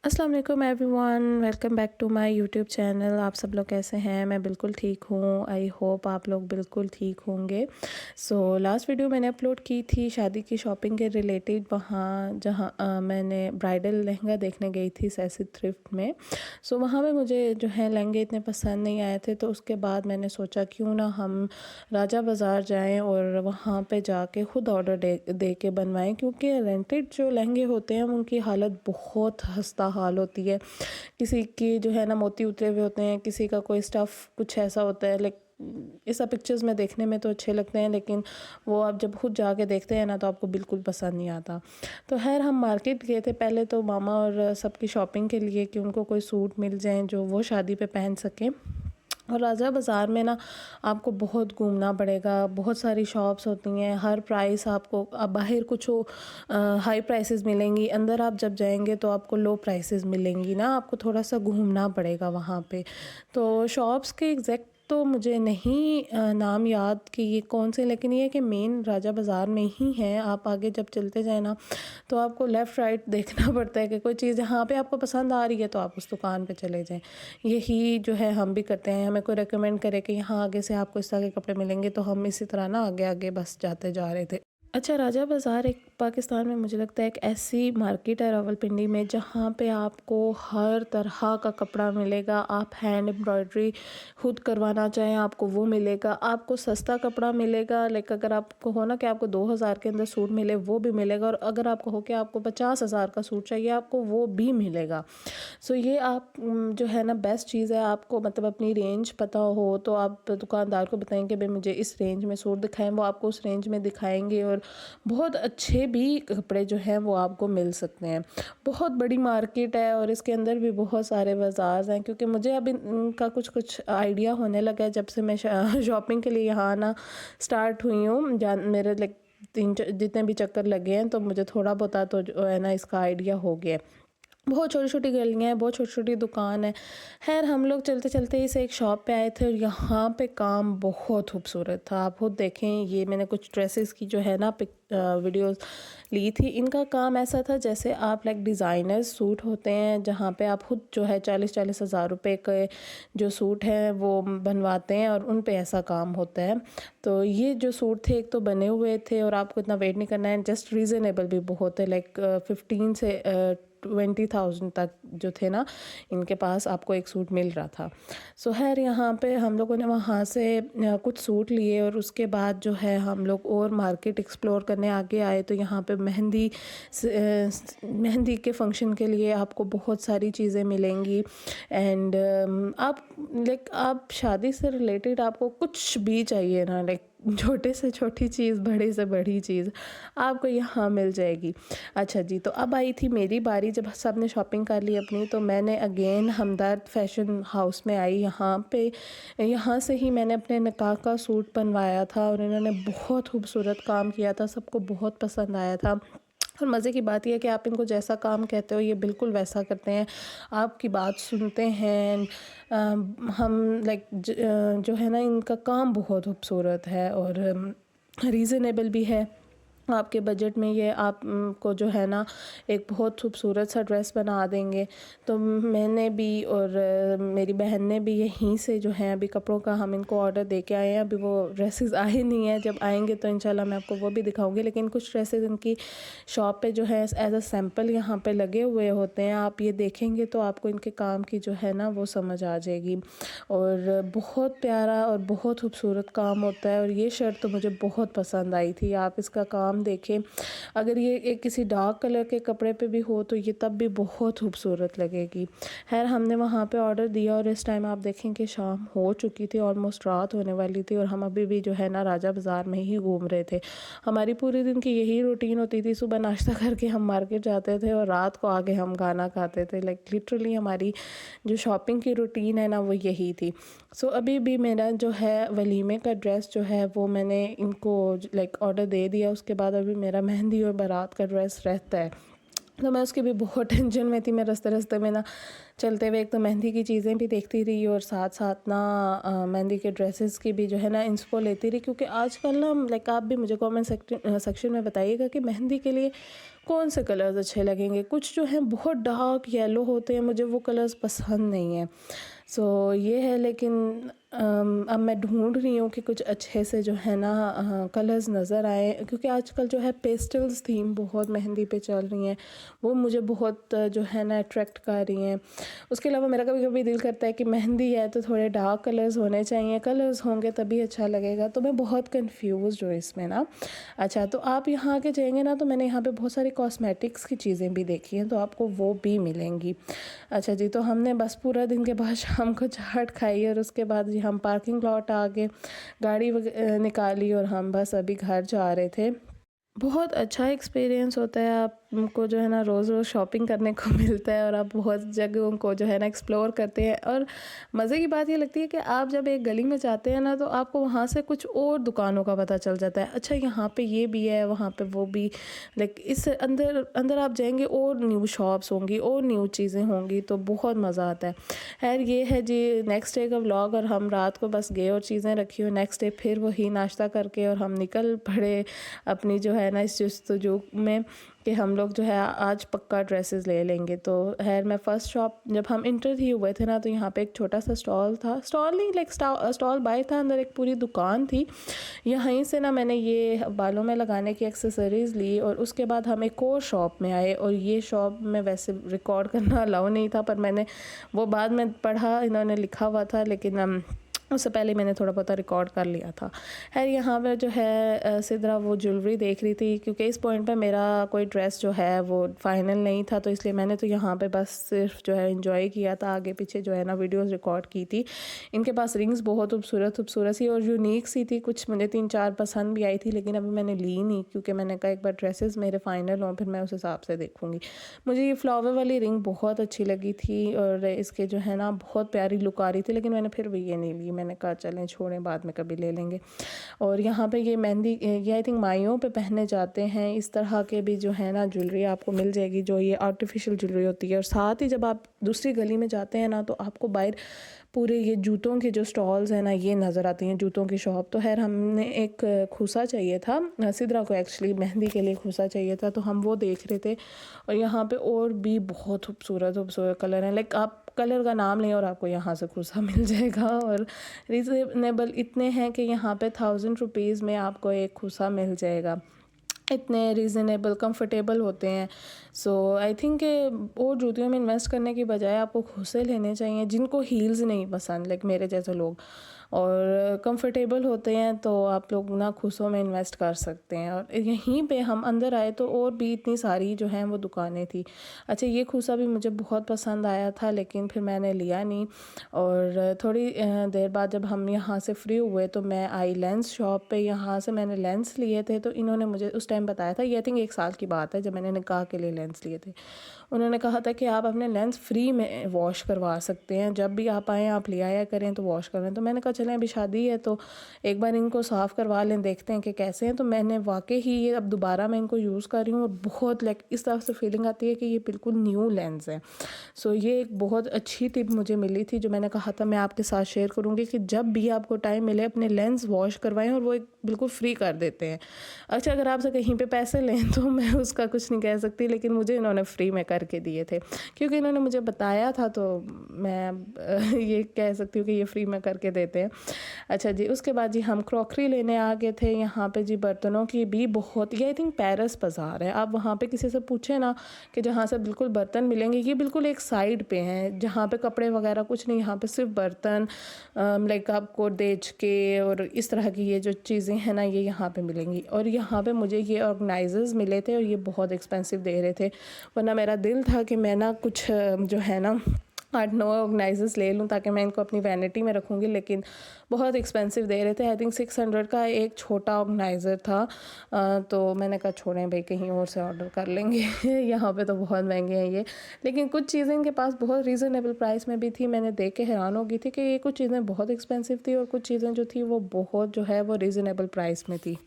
अस्सलाम वालेकुम everyone, welcome back to my YouTube channel. आप सब लोग कैसे हैं? मैं बिल्कुल ठीक हूँ। आई होप आप लोग बिल्कुल ठीक होंगे। लास्ट वीडियो मैंने अपलोड की थी शादी की शॉपिंग के रिलेटेड, वहाँ जहाँ मैंने ब्राइडल लहंगा देखने गई थी सैसी थ्रिफ्ट में। वहाँ पे मुझे जो है लहंगे इतने पसंद नहीं आए थे, तो उसके बाद मैंने सोचा क्यों ना हम राजा बाज़ार जाएँ और वहाँ पे जाके ख़ुद ऑर्डर दे के बनवाएँ, क्योंकि रेंटेड जो लहंगे होते हैं उनकी हालत बहुत खस्ता हाल होती है। किसी की जो है ना मोती उतरे हुए होते हैं, किसी का कोई स्टफ़ कुछ ऐसा होता है। ये सब पिक्चर्स में देखने में तो अच्छे लगते हैं, लेकिन वो आप जब खुद जाके देखते हैं ना तो आपको बिल्कुल पसंद नहीं आता। तो खैर हम मार्केट गए थे पहले तो मामा और सबकी शॉपिंग के लिए, कि उनको कोई सूट मिल जाए जो वो शादी पे पहन सकें। और राजा बाज़ार में ना आपको बहुत घूमना पड़ेगा, बहुत सारी शॉप्स होती हैं, हर प्राइस आपको बाहर कुछ हाई प्राइसेस मिलेंगी, अंदर आप जब जाएंगे तो आपको लो प्राइसेस मिलेंगी ना, आपको थोड़ा सा घूमना पड़ेगा वहाँ पे। तो शॉप्स के एग्जैक्ट तो मुझे नहीं नाम याद कि ये कौन से, लेकिन ये है कि मेन राजा बाज़ार में ही है। आप आगे जब चलते जाए ना तो आपको लेफ़्ट राइट देखना पड़ता है कि कोई चीज़ जहाँ पे आपको पसंद आ रही है तो आप उस दुकान पे चले जाएं। यही जो है हम भी करते हैं। हमें कोई रेकमेंड करे कि यहाँ आगे से आपको इस तरह के कपड़े मिलेंगे तो हम इसी तरह ना आगे आगे बस जाते जा रहे थे। अच्छा, राजा बाज़ार एक पाकिस्तान में मुझे लगता है एक ऐसी मार्केट है रावलपिंडी में, जहाँ पे आपको हर तरह का कपड़ा मिलेगा। आप हैंड एम्ब्रॉयडरी खुद करवाना चाहें आपको वो मिलेगा, आपको सस्ता कपड़ा मिलेगा। लाइक अगर आपको हो ना कि आपको 2000 के अंदर सूट मिले वो भी मिलेगा, और अगर आपको हो कि आपको 50,000 का सूट चाहिए आपको वो भी मिलेगा। ये आप जो है ना बेस्ट चीज़ है। आपको मतलब अपनी रेंज पता हो तो आप दुकानदार को बताएंगे भाई मुझे इस रेंज में सूट दिखाएं, वो आपको उस रेंज में दिखाएंगे और बहुत अच्छे भी कपड़े जो हैं वो आपको मिल सकते हैं। बहुत बड़ी मार्केट है और इसके अंदर भी बहुत सारे बाज़ार हैं, क्योंकि मुझे अभी इनका कुछ कुछ आइडिया होने लगा है जब से मैं शॉपिंग के लिए यहाँ आना स्टार्ट हुई हूँ। मेरे लाइक जितने भी चक्कर लगे हैं तो मुझे थोड़ा बहुत तो जो है ना इसका आइडिया हो गया है। बहुत छोटी-छोटी गलियाँ हैं, बहुत छोटी-छोटी दुकान है। ख़ैर हम लोग चलते-चलते इस एक शॉप पे आए थे और यहाँ पे काम बहुत खूबसूरत था। आप खुद देखें, ये मैंने कुछ ड्रेसेस की जो है ना वीडियोस ली थी। इनका काम ऐसा था जैसे आप लाइक डिज़ाइनर सूट होते हैं, जहाँ पे आप खुद जो है 40-40 हज़ार रुपए के जो सूट हैं वो बनवाते हैं और उन पे ऐसा काम होता है। तो ये जो सूट थे एक तो बने हुए थे और आपको इतना वेट नहीं करना है, जस्ट रीज़नेबल भी बहुत है। लाइक 15 से 20,000 तक जो थे ना इनके पास आपको एक सूट मिल रहा था। खैर यहाँ पे हम लोगों ने वहाँ से कुछ सूट लिए और उसके बाद जो है हम लोग और मार्केट एक्सप्लोर करने आगे आए। तो यहाँ पे मेहंदी के फंक्शन के लिए आपको बहुत सारी चीज़ें मिलेंगी। एंड आप शादी से रिलेटेड आपको कुछ भी चाहिए ना, लाइक छोटे से छोटी चीज़, बड़े से बड़ी चीज़ आपको यहाँ मिल जाएगी। अच्छा जी, तो अब आई थी मेरी बारी। जब सब ने शॉपिंग कर ली अपनी तो मैंने अगेन हमदर्द फैशन हाउस में आई। यहाँ से ही मैंने अपने निकाह का सूट बनवाया था और इन्होंने बहुत खूबसूरत काम किया था, सबको बहुत पसंद आया था। और मज़े की बात यह है कि आप इनको जैसा काम कहते हो ये बिल्कुल वैसा करते हैं, आपकी बात सुनते हैं। हम जो है ना इनका काम बहुत खूबसूरत है और रीज़नेबल भी है। आपके बजट में ये आपको जो है ना एक बहुत खूबसूरत सा ड्रेस बना देंगे। तो मैंने भी और मेरी बहन ने भी यहीं से जो है अभी कपड़ों का हम इनको ऑर्डर दे के आए हैं। अभी वो ड्रेसेस आए नहीं हैं, जब आएंगे तो इंशाल्लाह मैं आपको वो भी दिखाऊंगी। लेकिन कुछ ड्रेसेस इनकी शॉप पे जो है एज अ सैम्पल यहाँ पे लगे हुए होते हैं, आप ये देखेंगे तो आपको इनके काम की जो है ना वो समझ आ जाएगी। और बहुत प्यारा और बहुत खूबसूरत काम होता है। और ये शर्ट तो मुझे बहुत पसंद आई थी, आप इसका काम देखें। अगर ये एक किसी डार्क कलर के कपड़े पे भी हो तो ये तब भी बहुत खूबसूरत लगेगी। खैर हमने वहाँ पे ऑर्डर दिया और इस टाइम आप देखें कि शाम हो चुकी थी, ऑलमोस्ट रात होने वाली थी और हम अभी भी जो है ना राजा बाज़ार में ही घूम रहे थे। हमारी पूरे दिन की यही रूटीन होती थी, सुबह नाश्ता करके हम मार्केट जाते थे और रात को आके हम खाना खाते थे। लाइक लिटरली हमारी जो शॉपिंग की रूटीन है ना वो यही थी। अभी भी मेरा जो है वलीमे का ड्रेस जो है वो मैंने इनको लाइक ऑर्डर दे दिया। उसके बाद अभी मेरा मेहंदी और बारात का ड्रेस रहता है, तो मैं उसकी भी बहुत टेंशन में थी। मैं रास्ते में ना चलते हुए एक तो मेहंदी की चीज़ें भी देखती रही और साथ साथ ना मेहंदी के ड्रेसेस की भी जो है ना इंस्पो लेती रही। क्योंकि आजकल ना लाइक आप भी मुझे कमेंट सेक्शन में बताइएगा कि मेहंदी के लिए कौन से कलर्स अच्छे लगेंगे। कुछ जो हैं बहुत डार्क येलो होते हैं, मुझे वो कलर्स पसंद नहीं हैं। सो ये है, लेकिन अब मैं ढूंढ रही हूँ कि कुछ अच्छे से जो है ना कलर्स नज़र आए, क्योंकि आजकल जो है पेस्टल्स थीम बहुत मेहंदी पे चल रही हैं, वो मुझे बहुत जो है ना अट्रैक्ट कर रही हैं। उसके अलावा मेरा कभी कभी दिल करता है कि मेहंदी है तो थोड़े डार्क कलर्स होने चाहिए, कलर्स होंगे तभी अच्छा लगेगा। तो मैं बहुत कंफ्यूज हूँ इसमें ना। अच्छा, तो आप यहाँ के जाएंगे ना, तो मैंने यहाँ पे बहुत सारी कॉस्मेटिक्स की चीज़ें भी देखी हैं, तो आपको वो भी मिलेंगी। अच्छा जी, तो हमने बस पूरा दिन के बाद शाम को चाट खाई और उसके बाद जी हम पार्किंग लॉट आ गए, गाड़ी निकाली और हम बस अभी घर जा रहे थे। बहुत अच्छा एक्सपीरियंस होता है, आपको जो है ना रोज़ रोज़ शॉपिंग करने को मिलता है और आप बहुत जगहों को जो है ना एक्सप्लोर करते हैं। और मज़े की बात ये लगती है कि आप जब एक गली में जाते हैं ना, तो आपको वहाँ से कुछ और दुकानों का पता चल जाता है। अच्छा, यहाँ पे ये भी है, वहाँ पे वो भी, लाइक इस अंदर अंदर आप जाएंगे और न्यू शॉप्स होंगी और न्यू चीज़ें होंगी, तो बहुत मज़ा आता है। खैर ये है जी नेक्स्ट डे का व्लॉग। और हम रात को बस गए और चीज़ें रखी और नेक्स्ट डे फिर वही नाश्ता करके और हम निकल पड़े अपनी जो है ना इस जस्तजू में कि हम लोग जो है आज पक्का ड्रेसेस ले लेंगे। तो खैर मैं फ़र्स्ट शॉप जब हम इंटर ही हुए थे ना, तो यहाँ पे एक छोटा सा स्टॉल था, स्टॉल नहीं लाइक स्टॉल बाय था, अंदर एक पूरी दुकान थी। यहीं से ना मैंने ये बालों में लगाने की एक्सेसरीज़ ली और उसके बाद हम एक और शॉप में आए। और ये शॉप में वैसे रिकॉर्ड करना अलाउ नहीं था, पर मैंने वो बाद में पढ़ा, इन्होंने लिखा हुआ था, लेकिन उससे पहले मैंने थोड़ा बहुत रिकॉर्ड कर लिया था। खैर यहाँ पे जो है सिद्रा वो ज्वेलरी देख रही थी, क्योंकि इस पॉइंट पे मेरा कोई ड्रेस जो है वो फाइनल नहीं था, तो इसलिए मैंने तो यहाँ पे बस सिर्फ जो है एंजॉय किया था, आगे पीछे जो है ना वीडियोस रिकॉर्ड की थी। इनके पास रिंग्स बहुत खूबसूरत सी और यूनिक सी थी, कुछ मुझे 3-4 पसंद भी आई थी, लेकिन अभी मैंने ली नहीं, क्योंकि मैंने कहा एक बार ड्रेसेस मेरे फाइनल हों फिर मैं उस हिसाब से देखूँगी। मुझे ये फ्लावर वाली रिंग बहुत अच्छी लगी थी और इसके जो है ना बहुत प्यारी लुक आ रही थी, लेकिन मैंने फिर भी ये नहीं ली, मैंने कहा चलें छोड़ें, बाद में कभी ले लेंगे। और यहाँ पे ये मेहंदी, ये आई थिंक माइयों पे पहने जाते हैं, इस तरह के भी जो है ना ज्वेलरी आपको मिल जाएगी, जो ये आर्टिफिशियल ज्वेलरी होती है। और साथ ही जब आप दूसरी गली में जाते हैं ना, तो आपको बाहर पूरे ये जूतों के जो स्टॉल्स हैं ना, ये नज़र आती हैं, जूतों की शॉप। तो खैर हमने एक खूसा चाहिए था, सिद्रा को एक्चुअली मेहंदी के लिए खूसा चाहिए था, तो हम वो देख रहे थे। और यहाँ पे और भी बहुत खूबसूरत कलर हैं, लाइक आप कलर का नाम लें और आपको यहाँ से खूसा मिल जाएगा। और रीज़नेबल इतने हैं कि यहाँ पे 1000 रुपीज़ में आपको एक खूसा मिल जाएगा, इतने रीज़नेबल कंफर्टेबल होते हैं। सो आई थिंक और जूतियों में इन्वेस्ट करने की बजाय आपको खूसे लेने चाहिए, जिनको हील्स नहीं पसंद, लाइक मेरे जैसे लोग, और कंफर्टेबल होते हैं, तो आप लोग ना खूसों में इन्वेस्ट कर सकते हैं। और यहीं पे हम अंदर आए तो और भी इतनी सारी जो हैं वो दुकानें थी। अच्छा, ये खूसा भी मुझे बहुत पसंद आया था, लेकिन फिर मैंने लिया नहीं। और थोड़ी देर बाद जब हम यहाँ से फ्री हुए, तो मैं आई लेंस शॉप पे, यहाँ से मैंने लेंस लिए थे। तो इन्होंने मुझे उस टाइम बताया था, ये आई थिंक 1 साल की बात है, जब मैंने निकाह के लिए लेंस लिए थे। उन्होंने कहा था कि आप अपने लेंस फ्री में वॉश करवा सकते हैं, जब भी आप आएँ आप ले आया करें तो वॉश करें। तो मैंने कहा चलें अभी शादी है तो एक बार इनको साफ़ करवा लें, देखते हैं कि कैसे हैं। तो मैंने वाकई ही ये अब दोबारा मैं इनको यूज़ कर रही हूँ और बहुत लाइक इस तरह से फीलिंग आती है कि ये बिल्कुल न्यू लेंस है। सो ये एक बहुत अच्छी टिप मुझे मिली थी, जो मैंने कहा था मैं आपके साथ शेयर करूँगी, कि जब भी आपको टाइम मिले अपने लेंस वॉश करवाएं, और वो एक बिल्कुल फ्री कर देते हैं। अच्छा, अगर आपसे कहीं पे पैसे लें तो मैं उसका कुछ नहीं कह सकती, लेकिन मुझे इन्होंने फ्री में करके दिए थे, क्योंकि इन्होंने मुझे बताया था, तो मैं ये कह सकती हूँ कि ये फ्री में करके देते हैं। अच्छा जी, उसके बाद जी हम क्रॉकरी लेने आ गए थे। यहाँ पे जी बर्तनों की भी बहुत, ये आई थिंक पेरिस बाज़ार है, आप वहाँ पे किसी से पूछे ना कि जहाँ से बिल्कुल बर्तन मिलेंगे, ये बिल्कुल एक साइड पे हैं, जहाँ पे कपड़े वगैरह कुछ नहीं, यहाँ पे सिर्फ बर्तन, लाइक आपको देच के और इस तरह की ये जो चीज़ें हैं ना, ये यहाँ पे मिलेंगी। और यहाँ पे मुझे ये ऑर्गेनाइजर्स मिले थे और ये बहुत एक्सपेंसिव दे रहे थे, वरना मेरा दिल था कि मैं ना कुछ जो है ना 8-9 ऑर्गेनाइजर्स ले लूँ, ताकि मैं इनको अपनी वैनिटी में रखूँगी, लेकिन बहुत एक्सपेंसिव दे रहे थे। आई थिंक 600 का एक छोटा ऑर्गेनाइज़र था। तो मैंने कहा छोड़ें भाई, कहीं और से ऑर्डर कर लेंगे यहाँ पे तो बहुत महंगे हैं ये। लेकिन कुछ चीज़ें इनके पास बहुत रीज़नेबल प्राइस में भी थी, मैंने देख के हैरान हो गई थी कि ये कुछ चीज़ें बहुत एक्सपेंसिव थी और कुछ चीज़ें जो थी वो बहुत जो है वो रीज़नेबल प्राइस में थी।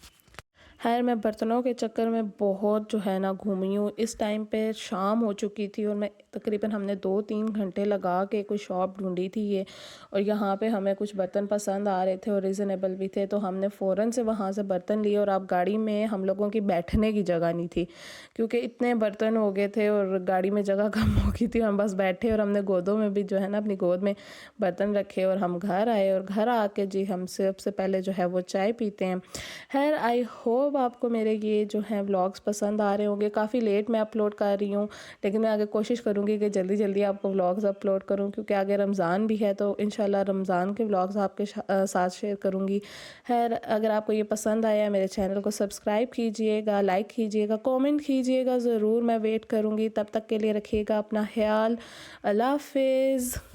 खैर मैं बर्तनों के चक्कर में बहुत जो है ना घूमी हूँ। इस टाइम पे शाम हो चुकी थी और मैं तकरीबन हमने 2-3 घंटे लगा के कोई शॉप ढूंढी थी ये, और यहाँ पे हमें कुछ बर्तन पसंद आ रहे थे और रिजनेबल भी थे, तो हमने फ़ौरन से वहाँ से बर्तन लिए। और अब गाड़ी में हम लोगों की बैठने की जगह नहीं थी क्योंकि इतने बर्तन हो गए थे और गाड़ी में जगह कम हो गई थी। हम बस बैठे और हमने गोदों में भी जो है ना अपनी गोद में बर्तन रखे और हम घर आए। और घर आके जी हम सबसे पहले जो है वो चाय पीते हैं। खैर आई होप आपको मेरे ये जो है व्लॉग्स पसंद आ रहे होंगे। काफ़ी लेट मैं अपलोड कर रही हूँ, लेकिन मैं आगे कोशिश करूँगी कि जल्दी जल्दी आपको व्लॉग्स अपलोड करूँ, क्योंकि आगे रमज़ान भी है तो इंशाल्लाह रमज़ान के व्लॉग्स आपके साथ शेयर करूँगी। खैर अगर आपको ये पसंद आया मेरे चैनल को सब्सक्राइब कीजिएगा, लाइक कीजिएगा, कमेंट कीजिएगा ज़रूर, मैं वेट करूँगी। तब तक के लिए रखिएगा अपना ख्याल। अल्लाह हाफिज़।